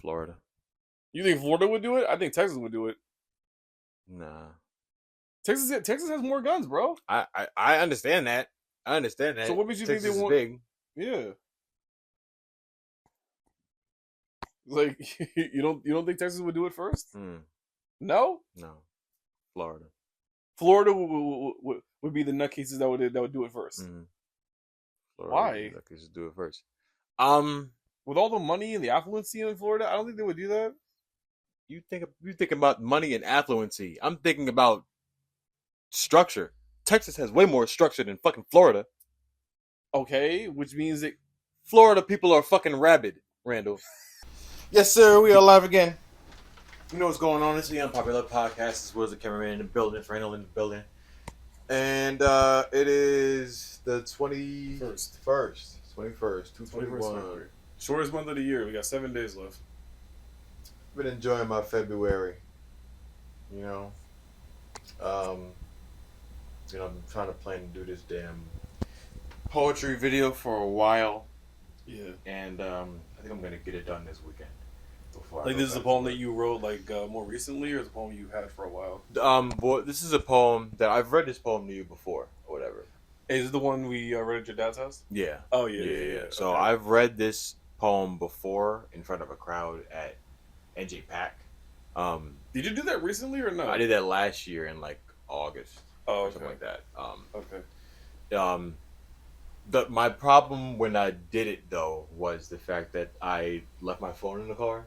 Florida. You think Florida would do it? I think Texas would do it. Nah. Texas has more guns, bro. I understand that. I understand that. So what makes you Texas think they want? big. Yeah. Like you don't think Texas would do it first? No. No. Florida. Florida would be the nutcases that would do it 1st Florida Why? Nutcases do it first. With all the money and the affluency in Florida, I don't think they would do that. You think about money and affluency. I'm thinking about structure. Texas has way more structure than fucking Florida. Okay, which means that Florida people are fucking rabid, Randall. Yes, sir. We are live again. You know what's going on? It's the Unpopular podcast. This was the cameraman in the building. It's Randall in the building. And it is the 21st. 2/21. Shortest month of the year. We got 7 days left. Been enjoying my February. You know, I'm trying to plan to do this damn poetry video for a while. Yeah. And I think I'm gonna get it done this weekend. Like this is a poem that you wrote more recently, or is a poem you had for a while? Well, this is a poem that I've read this poem to you before, or whatever. Is it the one we read at your dad's house? Yeah. Oh yeah. So okay. I've read this poem before in front of a crowd at NJ Pack. Did you do that recently or no? I did that last year in like August. Oh, or something like that. Okay. My problem when I did it though was the fact that I left my phone in the car.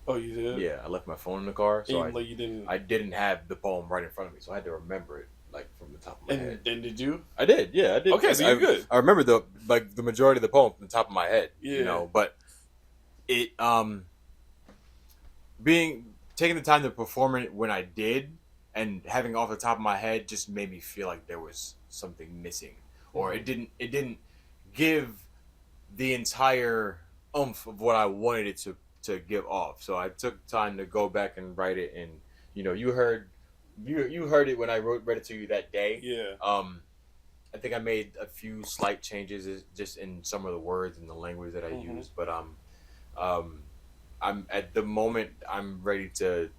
Oh, you did? Yeah, I left my phone in the car, so I didn't have the poem right in front of me, so I had to remember it like from the top of my head. And did you? I did. Yeah, I did. Okay, so you're good. I remember the majority of the poem from the top of my head. Yeah. You know, but it taking the time to perform it when I did and having it off the top of my head just made me feel like there was something missing, or it didn't give the entire oomph of what I wanted it to give off. So I took time to go back and write it, and you heard it when I read it to you that day. Yeah. I think I made a few slight changes just in some of the words and the language that I used, but I'm at the moment I'm ready to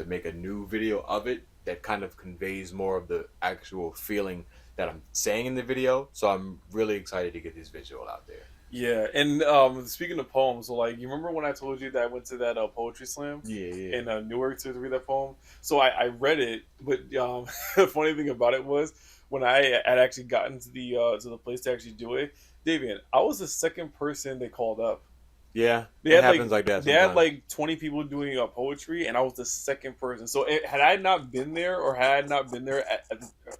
make a new video of it that kind of conveys more of the actual feeling that I'm saying in the video. So I'm really excited to get this visual out there. Yeah, and speaking of poems, so you remember when I told you that I went to that poetry slam? Yeah. In Newark to read that poem. So I read it, but the funny thing about it was when I had actually gotten to the place to actually do it, Davian, I was the second person they called up. Yeah, it happens like that. They had 20 people doing poetry, and I was the second person. So had I not been there, or had I not been there at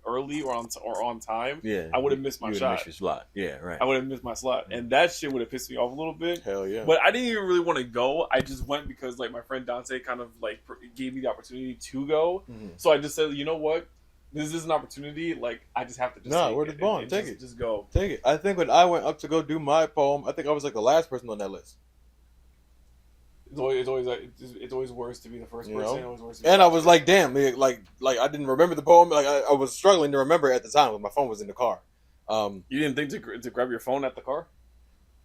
early or on time, I would have missed my shot. Missed your slot. Yeah, right. I would have missed my slot, and that shit would have pissed me off a little bit. Hell yeah! But I didn't even really want to go. I just went because my friend Dante kind of gave me the opportunity to go. Mm-hmm. So I just said, you know what? This is an opportunity. I just have to just we're just born. Take it. Just go. Take it. I think when I went up to go do my poem, I think I was the last person on that list. It's always worse to be the first person. And I was like, damn, like I didn't remember the poem. I was struggling to remember it at the time when my phone was in the car. You didn't think to grab your phone at the car?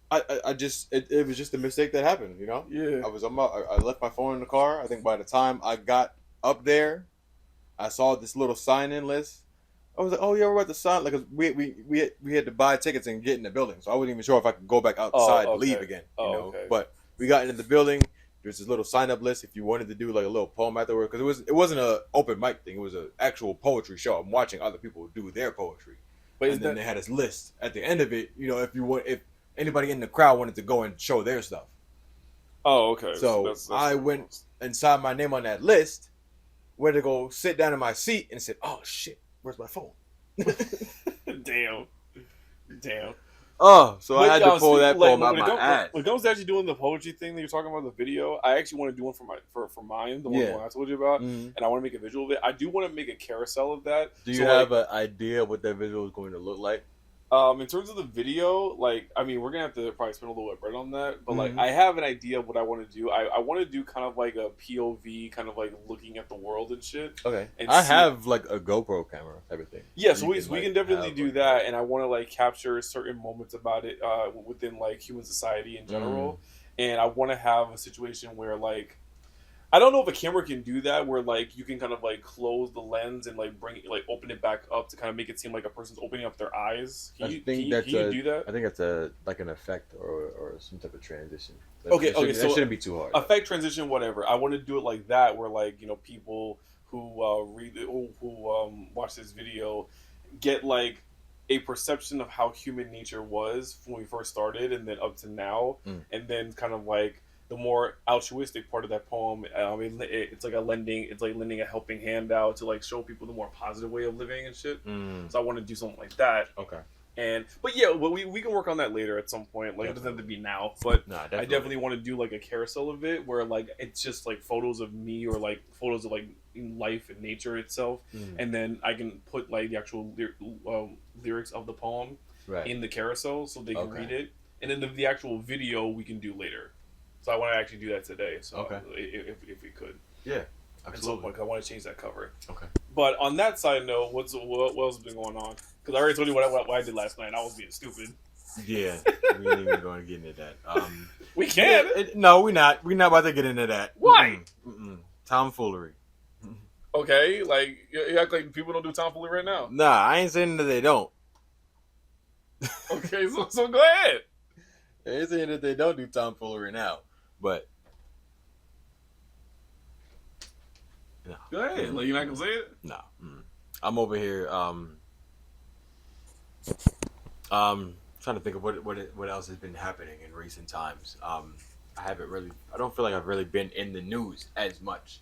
I just it was just a mistake that happened. Yeah. I left my phone in the car. I think by the time I got up there, I saw this little sign-in list. I was like, oh yeah, we're about to sign. We had to buy tickets and get in the building, so I wasn't even sure if I could go back outside and leave again. Okay. But we got into the building. There's this little sign-up list if you wanted to do a little poem afterward, because it wasn't an open mic thing. It was an actual poetry show. I'm watching other people do their poetry, and then they had this list at the end of it. If anybody in the crowd wanted to go and show their stuff. Oh, okay. So that's I went and signed my name on that list. Went to go sit down in my seat and said, "Oh shit, where's my phone?" Damn. Oh, so I had to pull that poem out my ass. When it comes to actually doing the poetry thing that you're talking about, the video, I actually want to do one for mine, the one I told you about, and I want to make a visual of it. I do want to make a carousel of that. Do you have an idea what that visual is going to look like? In terms of the video, we're gonna have to probably spend a little bit of bread on that. But I have an idea of what I want to do. I want to do kind of like a POV, kind of looking at the world and shit. Okay. And I have a GoPro camera, everything. Yeah, so we can definitely do that, and I want to capture certain moments about it within human society in general. and I want to have a situation where like I don't know if a camera can do that, where like you can kind of like close the lens and like bring it, like open it back up to kind of make it seem like a person's opening up their eyes. I think that's Can you do that? I think that's a like an effect or some type of transition. Okay, That so shouldn't be too hard. effect transition, whatever. I want to do it like that, where like people who watch this video get like a perception of how human nature was when we first started, and then up to now, and then kind of like the more altruistic part of that poem. It's like lending a helping hand out to like show people the more positive way of living and shit. So I want to do something like that. Okay. But yeah, well, we can work on that later at some point. Like, definitely. It doesn't have to be now, but I definitely want to do like a carousel of it where like it's just like photos of me or like photos of like life and nature itself, and then I can put like the actual lyrics of the poem in the carousel so they can read it, and then the actual video we can do later. So I want to actually do that today. So if we could, yeah, absolutely. And so, I want to change that cover. Okay. But on that side note, what else has been going on? Because I already told you what I did last night. I was being stupid. Yeah, we ain't even going to get into that. We can. No, we're not. We're not about to get into that. Why? Tomfoolery. Okay, like you act like people don't do tomfoolery right now. Nah, I ain't saying that they don't. Okay, so go ahead. I ain't saying that they don't do tomfoolery now, but no. Go ahead. Like, you're not gonna say it? No. I'm over here. Trying to think of what else has been happening in recent times. I don't feel like I've really been in the news as much,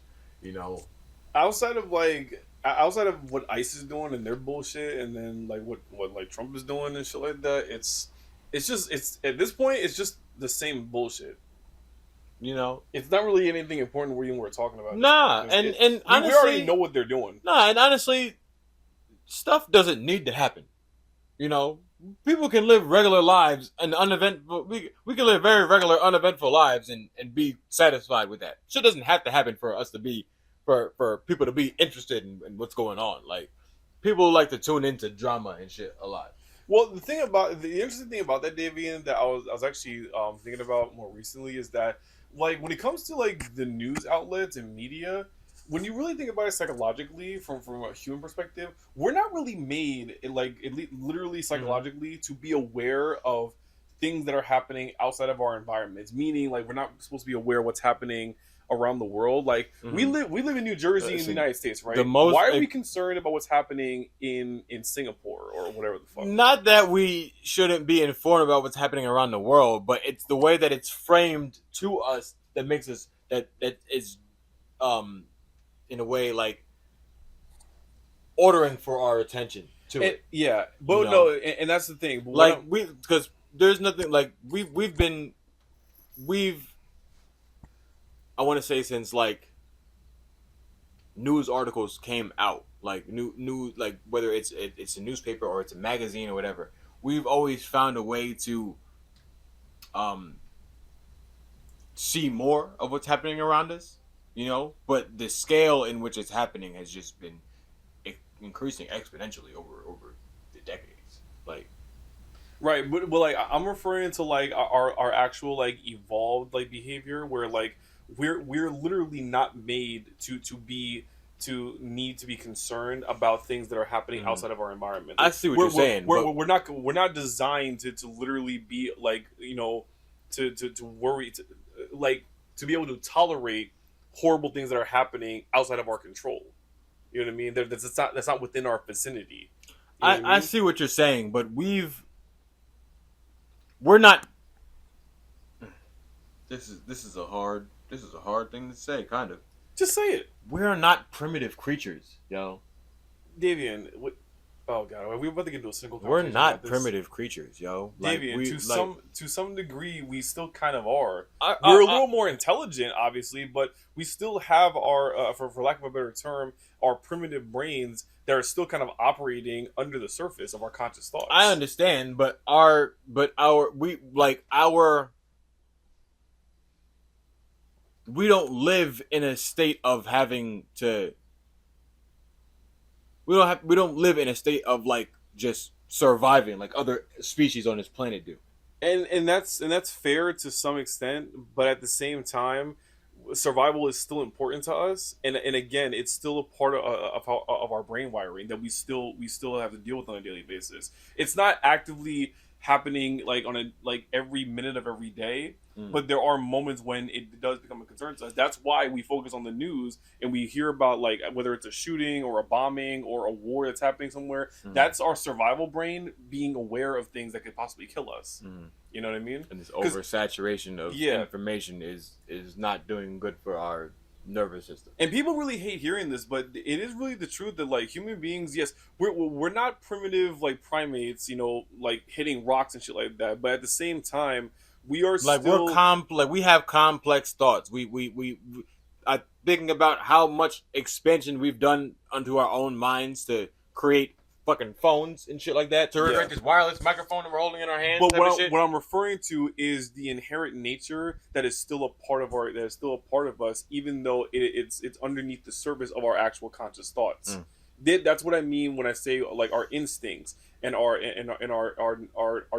Outside of what ICE is doing and their bullshit, and then like what like Trump is doing and shit like that, it's at this point it's just the same bullshit. It's not really anything important we're talking about. Nah, and honestly, we already know what they're doing. Nah, and honestly, stuff doesn't need to happen. People can live regular lives and uneventful. We can live very regular, uneventful lives and be satisfied with that. Shit doesn't have to happen for us to be for people to be interested in what's going on. Like, people like to tune into drama and shit a lot. Well, the interesting thing about that, Davian, that I was actually thinking about more recently is that, like, when it comes to like the news outlets and media, when you really think about it psychologically, from a human perspective, we're not really made, literally psychologically, to be aware of things that are happening outside of our environments. Meaning, like, we're not supposed to be aware of what's happening around the world. Like, we live in New Jersey in the United States, right? Why are we concerned about what's happening in Singapore or whatever the fuck? Not that we shouldn't be informed about what's happening around the world, but it's the way that it's framed to us that makes us that is in a way like ordering for our attention to it. Yeah, but no, and that's the thing. Like, because there's nothing like we've I want to say since like news articles came out, like new like whether it's a newspaper or it's a magazine or whatever, we've always found a way to see more of what's happening around us, but the scale in which it's happening has just been increasing exponentially over the decades. Like, right, but like I'm referring to like our actual like evolved like behavior where like we're literally not made to need to be concerned about things that are happening outside of our environment. I see what you're saying. We're not designed to literally be like to worry to be able to tolerate horrible things that are happening outside of our control. You know what I mean? That's not within our vicinity. I see what you're saying, but we're not. This is a hard thing to say, kind of. Just say it. We are not primitive creatures, yo. Davian, oh god, are we about to get into a single? We're not primitive creatures, yo. Davian, to some degree, we still kind of are. We're a little more intelligent, obviously, but we still have our, for lack of a better term, our primitive brains that are still kind of operating under the surface of our conscious thoughts. I understand, but we don't live in a state of having to. We don't live in a state of like just surviving like other species on this planet do. And that's fair to some extent, but at the same time, survival is still important to us, and again, it's still a part of our brain wiring that we still have to deal with on a daily basis. It's not actively happening like on a like every minute of every day, Mm. but there are moments when it does become a concern to us. That's why we focus on the news and we hear about like whether it's a shooting or a bombing or a war that's happening somewhere. Mm. That's our survival brain being aware of things that could possibly kill us. Mm. You know what I mean? And this oversaturation of Yeah. information is not doing good for our nervous system. And people really hate hearing this, but it is really the truth that like human beings, yes, we're not primitive like primates, like hitting rocks and shit like that. But at the same time, we are Like still like we have complex thoughts. We are thinking about how much expansion we've done onto our own minds to create fucking phones and shit like that. To Yeah. create this wireless microphone that we're holding in our hands. But type of shit. what I'm referring to is the inherent nature that is still a part of us, even though it's underneath the surface of our actual conscious thoughts. That's what I mean when I say like our instincts and our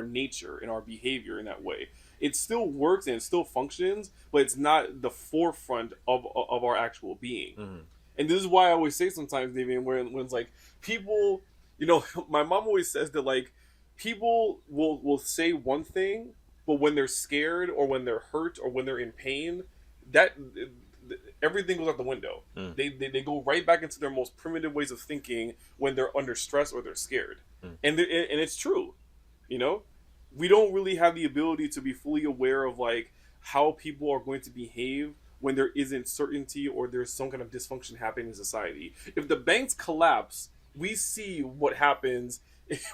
nature and our behavior in that way. It still works and it still functions, but it's not the forefront of our actual being. And this is why I always say sometimes, David, when it's like people, my mom always says that like people will say one thing, but when they're scared or when they're hurt or when they're in pain, that everything goes out the window. They go right back into their most primitive ways of thinking when they're under stress or they're scared. And it's true, we don't really have the ability to be fully aware of like how people are going to behave when there isn't certainty or there's some kind of dysfunction happening in society. If the banks collapse, we see what happens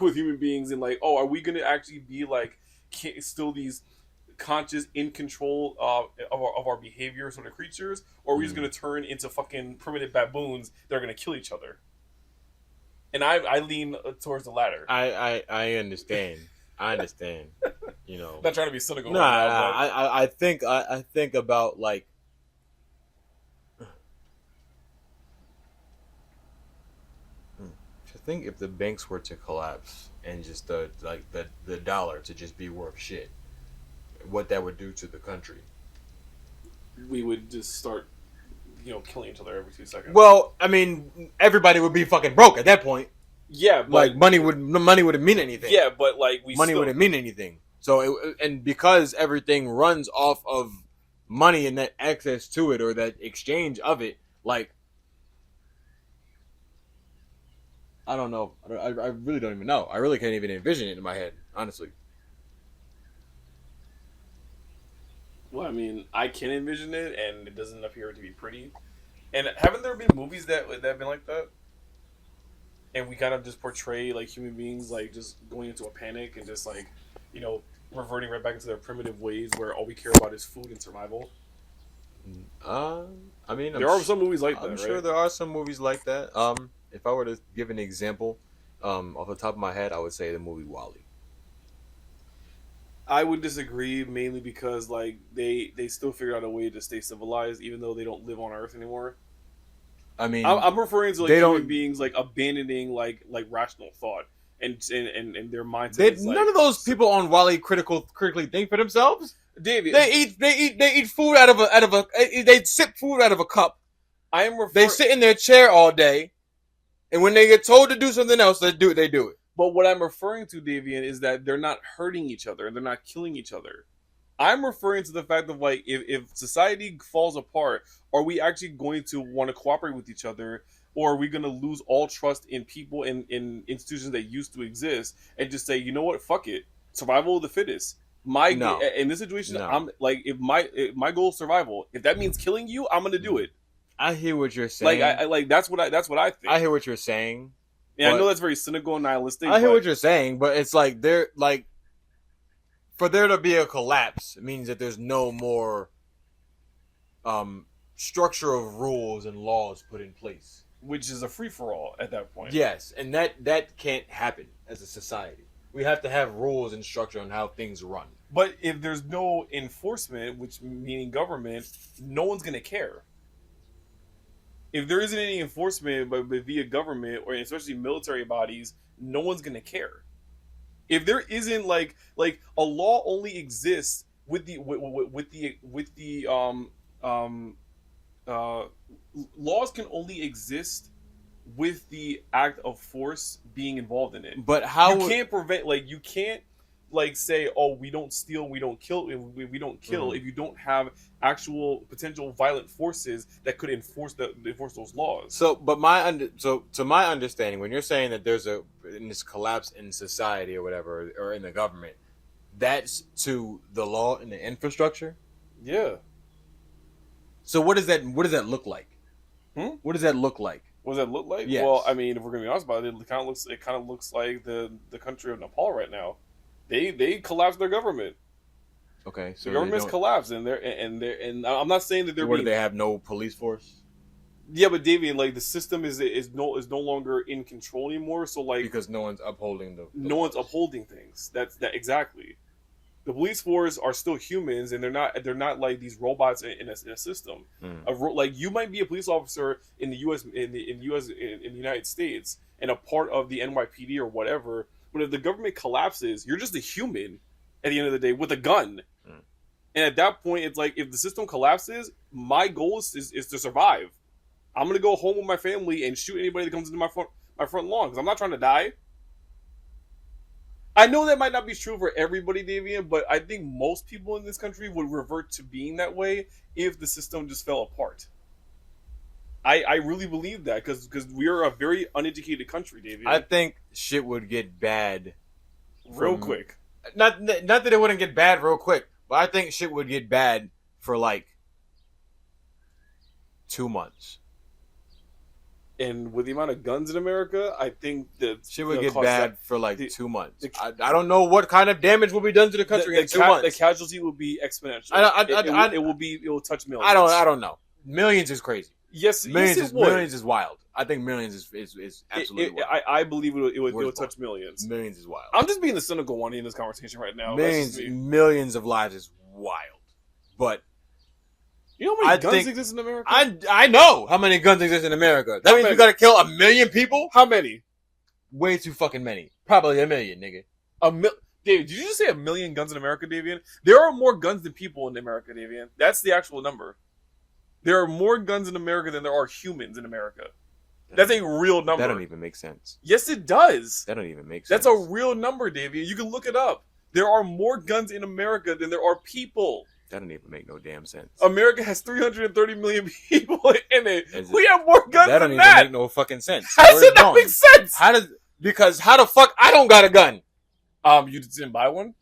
with human beings and like, oh, are we going to actually be like still these conscious, in control of our behavior sort of creatures, or are we just going to turn into fucking primitive baboons that are going to kill each other? And I lean towards the latter. I understand. I understand. Not trying to be cynical. No, I think about like. I think if the banks were to collapse and just the dollar to just be worth shit, what that would do to the country. We would just start, killing each other every 2 seconds. Well, I mean, everybody would be fucking broke at that point. Yeah, but like money wouldn't mean anything. Yeah, but like money wouldn't mean anything. So and because everything runs off of money and that access to it or that exchange of it, like I don't know. I really don't even know. I really can't even envision it in my head, honestly. Well, I mean, I can envision it, and it doesn't appear to be pretty. And haven't there been movies that have been like that? And we kind of just portray like human beings like just going into a panic and just like, reverting right back into their primitive ways where all we care about is food and survival. I mean, there are some movies like that. I'm sure there are some movies like that. If I were to give an example, off the top of my head, I would say the movie WALL-E. I would disagree mainly because like they still figured out a way to stay civilized even though they don't live on Earth anymore. I mean, I'm referring to like human beings like abandoning like rational thought and their mindset. None of those people on WALL-E critically think for themselves. David, they eat food out of a they sip food out of a cup. They sit in their chair all day, and when they get told to do something else, they do it. But what I'm referring to, Davian, is that they're not hurting each other and they're not killing each other. I'm referring to the fact of like if society falls apart, are we actually going to want to cooperate with each other, or are we going to lose all trust in people and in institutions that used to exist and just say, you know what, fuck it, survival of the fittest. In this situation, no. I'm like if my goal is survival. If that means killing you, I'm going to do it. I hear what you're saying. Like that's what I think. I hear what you're saying. Yeah, I know that's very cynical and nihilistic. I hear what you're saying, but it's like they're like. For there to be a collapse, it means that there's no more structure of rules and laws put in place. Which is a free-for-all at that point. Yes, and that can't happen as a society. We have to have rules and structure on how things run. But if there's no enforcement, which meaning government, no one's going to care. If there isn't any enforcement but via government or especially military bodies, no one's going to care. If there isn't like a law only exists with the uh laws can only exist with the act of force being involved in it. But how You can't prevent, like, you can't like say, oh, we don't steal, we don't kill, we don't kill if you don't have actual potential violent forces that could enforce those laws. So, but to my understanding, when you're saying that there's in this collapse in society or whatever, or in the government, that's to the law and the infrastructure. Yeah. So what does that look like? What does that look like? What does that look like? Yes. Well, I mean, if we're gonna be honest about it, it kind of looks like the country of Nepal right now. They collapsed their government. Okay, so the government's collapsed, and I'm not saying that they're. What, do they have no police force? Yeah, but David, like, the system is no longer in control anymore. So, like, because no one's upholding no one's upholding things. That's exactly. The police force are still humans, and they're not like these robots in a system. Like, you might be a police officer in the U.S. in the United States and a part of the NYPD or whatever. But if the government collapses, you're just a human at the end of the day with a gun. And at that point, it's like, if the system collapses, my goal is to survive. I'm gonna go home with my family and shoot anybody that comes into my front lawn because I'm not trying to die. I know that might not be true for everybody, Davian, but I think most people in this country would revert to being that way if the system just fell apart. I really believe that because we are a very uneducated country, Davian. I think shit would get bad real quick. Not that it wouldn't get bad real quick, but I think shit would get bad for like 2 months. And with the amount of guns in America, I think that shit would get bad for like 2 months. I don't know what kind of damage will be done to the country in 2 months. The casualty will be exponential. It will touch millions. I don't know. Millions is crazy. Yes, millions is wild. I think millions is absolutely wild. I believe it will touch millions. Millions is wild. I'm just being the cynical one in this conversation right now. Millions of lives is wild. But you know how many guns exist in America? I know how many guns exist in America. That means we gotta kill 1 million people? How many? Way too fucking many. Probably 1 million, nigga. David, did you just say 1 million guns in America, Davian? There are more guns than people in America, Davian. That's the actual number. There are more guns in America than there are humans in America. That's a real number. That don't even make sense. Yes, it does. That don't even make sense. That's a real number, Davian. You can look it up. There are more guns in America than there are people. That don't even make no damn sense. America has 330 million people in it. We have more guns that than don't that. Even make no fucking sense. How does it not make sense? Because how the fuck I don't got a gun? You didn't buy one?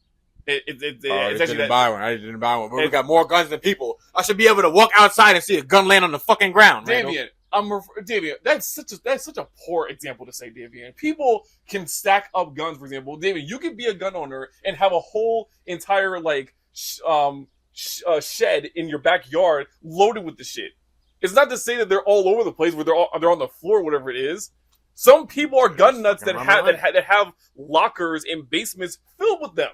I didn't buy one. But we got more guns than people. I should be able to walk outside and see a gun land on the fucking ground. Davian, Davian, that's such a poor example to say, Davian. People can stack up guns, for example. Davian, you could be a gun owner and have a whole entire shed in your backyard loaded with the shit. It's not to say that they're all over the place where they're on the floor, whatever it is. Some people are gun nuts that have lockers in basements filled with them.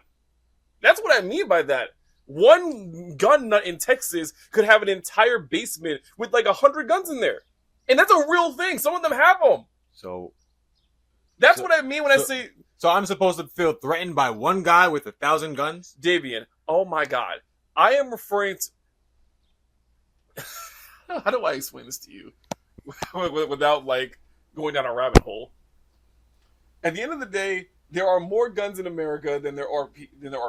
That's what I mean by that. One gun nut in Texas could have an entire basement with like 100 guns in there. And that's a real thing. Some of them have them. That's what I mean when I say... So I'm supposed to feel threatened by one guy with 1,000 guns? Davian, oh my God. I am referring to... How do I explain this to you? Without, like, going down a rabbit hole. At the end of the day, there are more guns in America than there are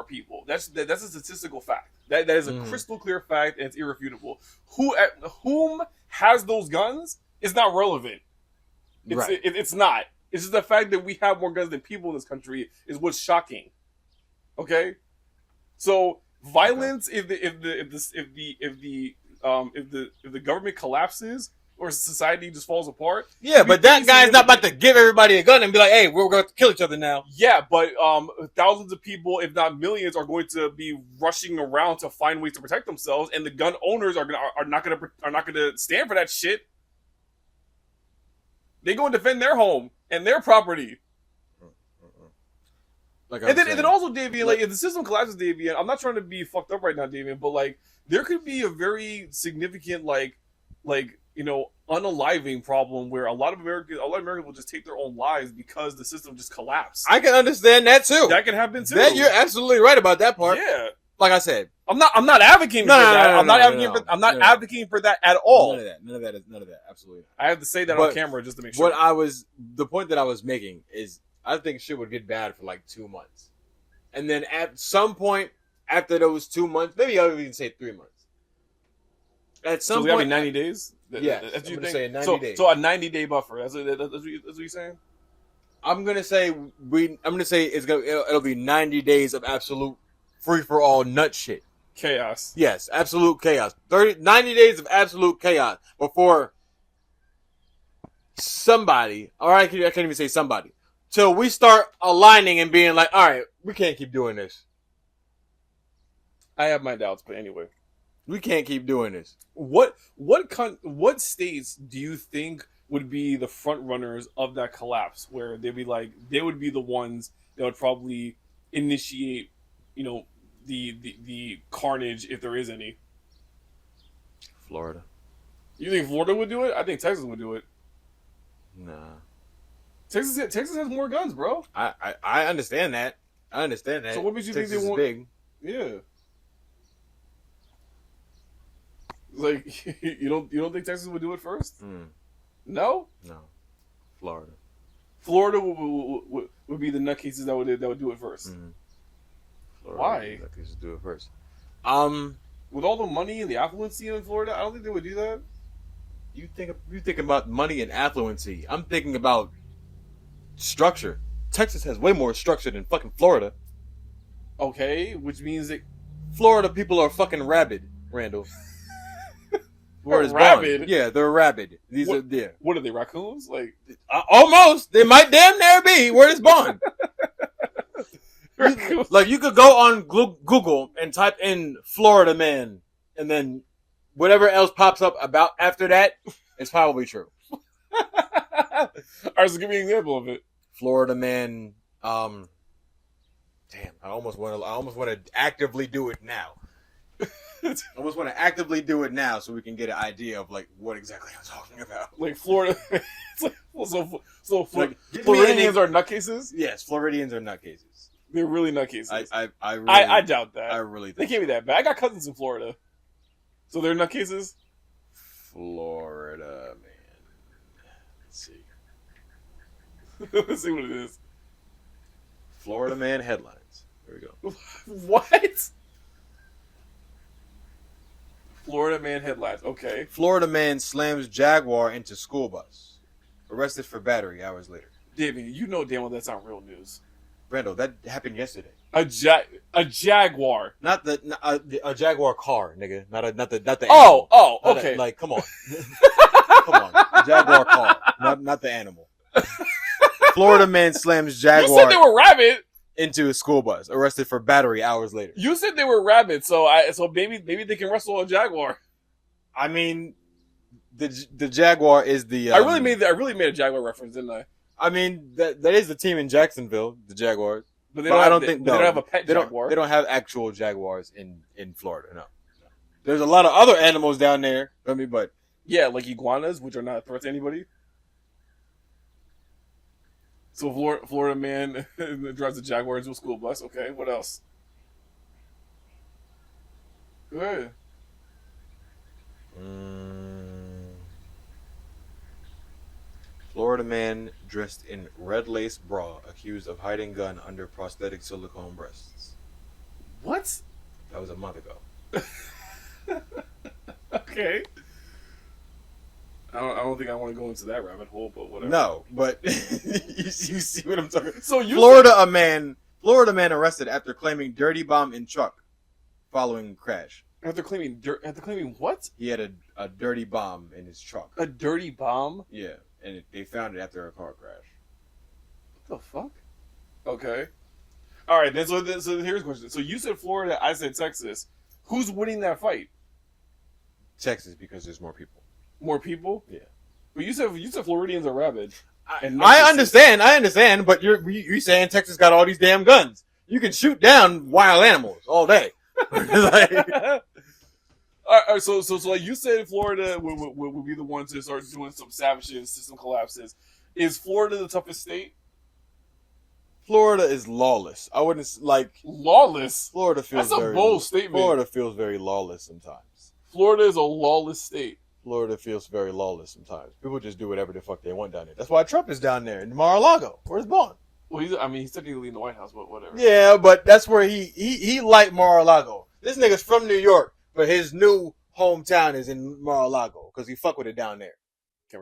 people. That's a statistical fact. That is a crystal clear fact, and it's irrefutable. Whom has those guns is not relevant. It's not. It's just the fact that we have more guns than people in this country is what's shocking. Okay, so violence if the government collapses or society just falls apart. Yeah, but that guy's not about to give everybody a gun and be like, "Hey, we're going to kill each other now." Yeah, but thousands of people, if not millions, are going to be rushing around to find ways to protect themselves, and the gun owners are not going to stand for that shit. They go and defend their home and their property. And then also, Davian, like, if the system collapses, Davian, I'm not trying to be fucked up right now, Davian, but like there could be a very significant like unaliving problem where a lot of Americans will just take their own lives because the system just collapsed. I can understand that too. That can happen too. You're absolutely right about that part. Yeah. Like I said, I'm not advocating for that. I'm not advocating for that at all. None of that. Absolutely. I have to say that on camera just to make sure. The point that I was making is, I think shit would get bad for like 2 months, and then at some point after those 2 months, maybe I'll even say 3 months. At some so point, 90 days. Yeah, I'm gonna say 90 days. So a 90-day buffer. That's what you're saying. I'm gonna say it'll be 90 days of absolute free for all nut shit. Chaos. Yes, absolute chaos. 90 days of absolute chaos before somebody, or I can't even say somebody, till we start aligning and being like, all right, we can't keep doing this. I have my doubts, but anyway. We can't keep doing this. What states do you think would be the front runners of that collapse, where they would be the ones that would probably initiate, the carnage if there is any? Florida. You think Florida would do it? I think Texas would do it. Nah. Texas has more guns, bro. I understand that. So what makes you Texas think they want? Big. Yeah. Like you don't think Texas would do it first? No. Florida would be the nutcases that would do it first. Why? Nutcases do it first. With all the money and the affluency in Florida, I don't think they would do that. You think about money and affluency. I'm thinking about structure. Texas has way more structure than fucking Florida. Okay, which means that Florida people are fucking rabid, Randall. Florida's rabid. Yeah, they're rabid. What are they, raccoons? Like almost. They might damn near be. Word is born. Like you could go on Google and type in Florida man, and then whatever else pops up about after that, it's probably true. All right, so give me an example of it. Florida man. Damn, I almost want to actively do it now. I almost want to actively do it now so we can get an idea of like what exactly I'm talking about. Like Florida, it's like, Floridians are nutcases. Yes, Floridians are nutcases. They're really nutcases. I doubt that. I really think they can't be that bad. I got cousins in Florida, so they're nutcases. Florida man. Let's see. Let's see what it is. Florida man headlines. There we go. What? Florida man headlines. Okay. Florida man slams Jaguar into school bus. Arrested for battery hours later. David, you know damn well that's not real news. Brando, that happened yesterday. A Jaguar. Not a Jaguar car, nigga. Not the Oh, animal. Okay. Like, come on. Come on. A Jaguar car. Not the animal. Florida man slams Jaguar. You said they were rabid. Into a school bus. Arrested for battery hours later. You said they were rabid, so maybe they can wrestle a Jaguar. I mean, the Jaguar is the. I really made a Jaguar reference, didn't I? I mean, that is the team in Jacksonville, the Jaguars. But they don't have a pet Jaguar. They don't have actual Jaguars in Florida. No. There's a lot of other animals down there. But yeah, like iguanas, which are not a threat to anybody. So Florida man drives a Jaguar into a school bus. Okay, what else? Go ahead. Florida man dressed in red lace bra accused of hiding gun under prosthetic silicone breasts. What? That was a month ago. Okay. I don't think I want to go into that rabbit hole, but whatever. No, but you see what I'm talking about. So Florida man arrested after claiming dirty bomb in truck following crash. After claiming what? He had a dirty bomb in his truck. A dirty bomb? Yeah, and they found it after a car crash. What the fuck? Okay. All right, then so here's a question. So you said Florida, I said Texas. Who's winning that fight? Texas, because there's more people. More people? Yeah. But you said Floridians are rabid. I understand, but you're saying Texas got all these damn guns. You can shoot down wild animals all day. All All right, so like you said, Florida would be the one to start doing some savage shit, system collapses. Is Florida the toughest state? Florida is lawless. I wouldn't like Lawless. Florida feels That's a very bold statement. Florida feels very lawless sometimes. Florida is a lawless state. Florida feels very lawless sometimes. People just do whatever the fuck they want down there. That's why Trump is down there in Mar-a-Lago. Where's Bond? Well, he's technically in the White House, but whatever. Yeah, but that's where he liked Mar-a-Lago. This nigga's from New York, but his new hometown is in Mar-a-Lago because he fuck with it down there.